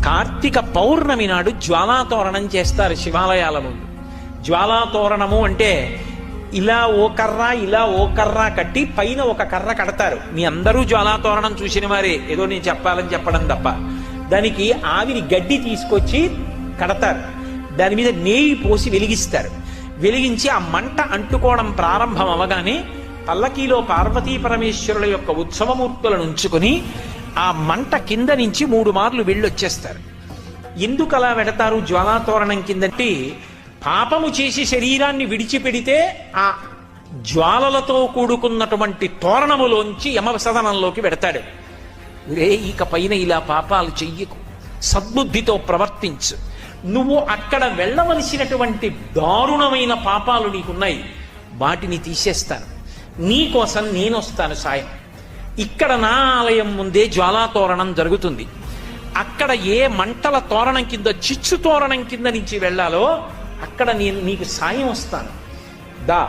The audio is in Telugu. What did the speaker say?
కార్తీక పౌర్ణమి నాడు జ్వాలాతోరణం చేస్తారు శివాలయాల ముందు. జ్వాలాతోరణము అంటే ఇలా ఓ కర్ర కట్టి పైన ఒక కర్ర కడతారు. మీ అందరూ జ్వాలాతోరణం చూసిన వారే, ఏదో నేను చెప్పాలని చెప్పడం తప్ప. దానికి ఆవిరి గడ్డి తీసుకొచ్చి కడతారు. దాని మీద నేయి పోసి వెలిగిస్తారు. వెలిగించి ఆ మంట అంటుకోవడం ప్రారంభం అవగానే పల్లకీలో పార్వతీ పరమేశ్వరుల యొక్క ఉత్సవమూర్తులను ఉంచుకొని ఆ మంట కింద నుంచి 3 మార్లు వెళ్ళొచ్చేస్తారు. ఎందుకు అలా పెడతారు జ్వాలాతోరణం కిందంటే, పాపము చేసి శరీరాన్ని విడిచిపెడితే ఆ జ్వాలలతో కూడుకున్నటువంటి తోరణములోంచి యమసదనంలోకి పెడతాడు. ఇక పైన ఇలా పాపాలు చెయ్యకు, సద్బుద్ధితో ప్రవర్తించు, నువ్వు అక్కడ వెళ్ళవలసినటువంటి దారుణమైన పాపాలు నీకున్నాయి, వాటిని తీసేస్తాను, నీకోసం నేనొస్తాను సాయం. ఇక్కడ నా ఆలయం ముందే జ్వాలాతోరణం జరుగుతుంది. అక్కడ ఏ మంటల తోరణం కింద, చిచ్చు తోరణం కింద నుంచి వెళ్ళాలో అక్కడ నేను నీకు సాయం వస్తాను దా.